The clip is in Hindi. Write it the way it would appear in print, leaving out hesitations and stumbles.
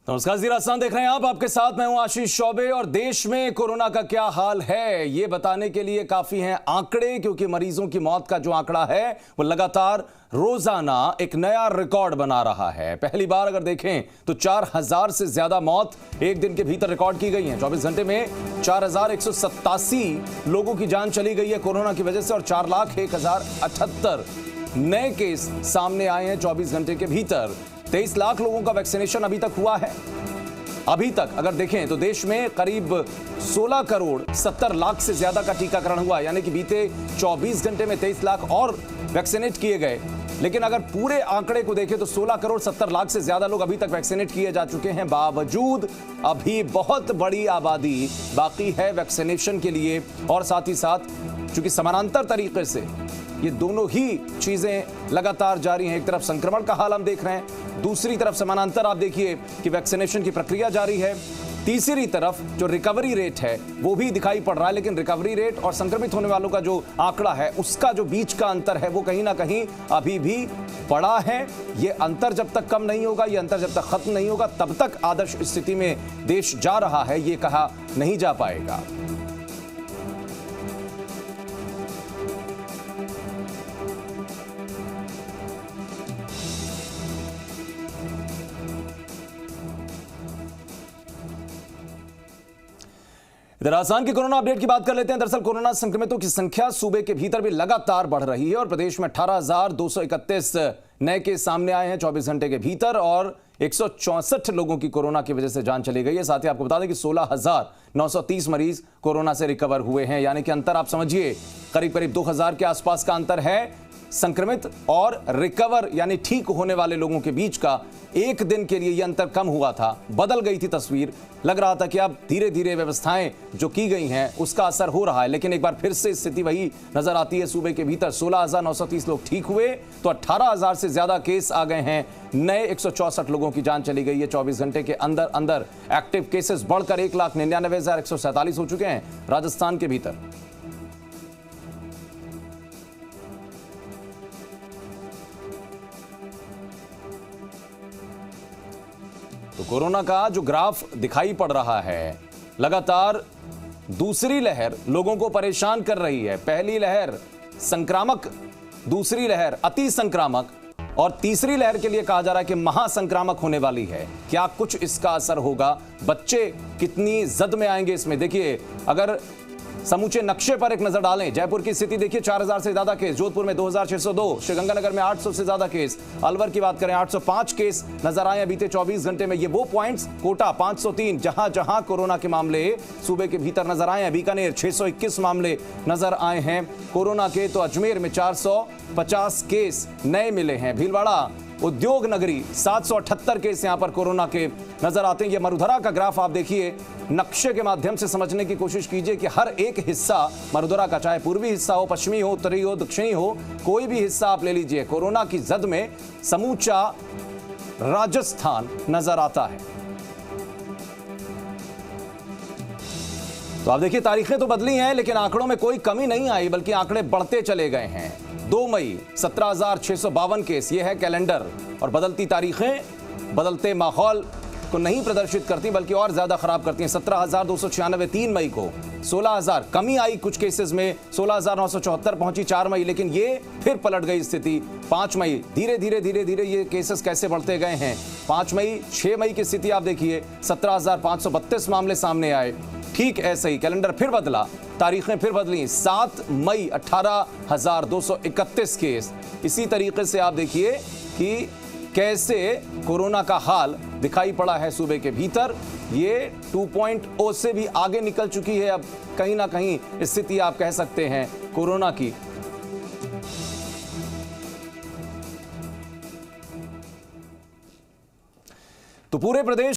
नमस्कार जी, राजस्थान देख रहे हैं आप। आपके साथ मैं हूं आशीष चौबे और देश में कोरोना का क्या हाल है ये बताने के लिए काफी हैं आंकड़े, क्योंकि मरीजों की मौत का जो आंकड़ा है वो लगातार रोजाना एक नया रिकॉर्ड बना रहा है। पहली बार अगर देखें तो 4000 से ज्यादा मौत एक दिन के भीतर रिकॉर्ड की गई हैं। 24 घंटे में 4187 लोगों की जान चली गई है कोरोना की वजह से और 4,01,078 नए केस सामने आए हैं 24 घंटे के भीतर। 23 लाख लोगों का वैक्सीनेशन अभी तक हुआ है। अभी तक अगर देखें तो देश में करीब 16 करोड़ 70 लाख से ज्यादा का टीकाकरण हुआ, यानी कि बीते 24 घंटे में 23 लाख और वैक्सीनेट किए गए। लेकिन अगर पूरे आंकड़े को देखें तो 16 करोड़ 70 लाख से ज्यादा लोग अभी तक वैक्सीनेट किए जा चुके हैं। बावजूद अभी बहुत बड़ी आबादी बाकी है वैक्सीनेशन के लिए, और साथ ही साथ चूंकि समानांतर तरीके से ये दोनों ही चीजें लगातार जारी हैं। एक तरफ संक्रमण का हाल हम देख रहे हैं, दूसरी तरफ समानांतर आप देखिए कि वैक्सीनेशन की प्रक्रिया जारी है। तीसरी तरफ जो रिकवरी रेट है वो भी दिखाई पड़ रहा है, लेकिन रिकवरी रेट और संक्रमित होने वालों का जो आंकड़ा है उसका जो बीच का अंतर है वो कहीं ना कहीं अभी भी बड़ा है। ये अंतर जब तक कम नहीं होगा, ये अंतर जब तक खत्म नहीं होगा, तब तक आदर्श स्थिति में देश जा रहा है ये कहा नहीं जा पाएगा। इधर राजस्थान की कोरोना अपडेट की बात कर लेते हैं। दरअसल कोरोना संक्रमितों की संख्या सूबे के भीतर भी लगातार बढ़ रही है और प्रदेश में 18,231 नए केस सामने आए हैं 24 घंटे के भीतर और 164 लोगों की कोरोना की वजह से जान चली गई है। साथ ही आपको बता दें कि 16,930 मरीज कोरोना से रिकवर हुए हैं, यानी कि अंतर आप समझिए करीब करीब 2000 के आसपास का अंतर है संक्रमित और रिकवर यानी ठीक होने वाले लोगों के बीच का। एक दिन के लिए यह अंतर कम हुआ था, बदल गई थी तस्वीर। लग रहा था कि अब धीरे धीरे व्यवस्थाएं जो की गई हैं उसका असर हो रहा है, लेकिन एक बार फिर से स्थिति वही नजर आती है। सूबे के भीतर 16,930 लोग ठीक हुए तो 18,000 से ज्यादा केस आ गए हैं। नए 164 लोगों की जान चली गई है 24 घंटे के अंदर अंदर। एक्टिव केसेस बढ़कर 1,99,147 हो चुके हैं राजस्थान के भीतर। तो कोरोना का जो ग्राफ दिखाई पड़ रहा है, लगातार दूसरी लहर लोगों को परेशान कर रही है। पहली लहर संक्रामक, दूसरी लहर अति संक्रामक और तीसरी लहर के लिए कहा जा रहा है कि महासंक्रामक होने वाली है। क्या कुछ इसका असर होगा? बच्चे कितनी जद में आएंगे इसमें? देखिए, अगर समूचे नक्शे पर एक नजर डालें, जयपुर की स्थिति देखिए, 4000 से ज्यादा केस, जोधपुर में 2602, श्रीगंगानगर में 800 से ज्यादा केस, अलवर की बात करें 805 केस नजर आए बीते 24 घंटे में। ये वो पॉइंट्स, कोटा 503, जहां जहां कोरोना के मामले सूबे के भीतर नजर आए हैं। बीकानेर 621 मामले नजर आए हैं कोरोना के, तो अजमेर में 450 केस नए मिले हैं। भीलवाड़ा उद्योग नगरी 778 केस यहां पर कोरोना के नजर आते हैं। ये मरुधरा का ग्राफ आप देखिए, नक्शे के माध्यम से समझने की कोशिश कीजिए कि हर एक हिस्सा मरुधरा का, चाहे पूर्वी हिस्सा हो, पश्चिमी हो, उत्तरी हो, दक्षिणी हो, कोई भी हिस्सा आप ले लीजिए, कोरोना की जद में समूचा राजस्थान नजर आता है। तो आप देखिए, तारीखें तो बदली हैं लेकिन आंकड़ों में कोई कमी नहीं आई, बल्कि आंकड़े बढ़ते चले गए हैं। 2 मई 17,652 केस, ये है कैलेंडर, और बदलती तारीखें बदलते माहौल को नहीं प्रदर्शित करती बल्कि और ज्यादा खराब करती हैं। 17,296 3 मई को, 16,000 कमी आई कुछ केसेस में, 16,974 पहुंची 4 मई, लेकिन ये फिर पलट गई स्थिति 5 मई। धीरे धीरे धीरे धीरे ये केसेस कैसे बढ़ते गए हैं। 5 मई 6 मई की स्थिति आप देखिए, 17,532 मामले सामने आए। ठीक ऐसे ही कैलेंडर फिर बदला, तारीखें फिर बदली, 7 मई 18,231 केस। इसी तरीके से आप देखिए कि कैसे कोरोना का हाल दिखाई पड़ा है सूबे के भीतर। ये 2.0 से भी आगे निकल चुकी है अब कहीं ना कहीं स्थिति, आप कह सकते हैं कोरोना की। तो पूरे प्रदेश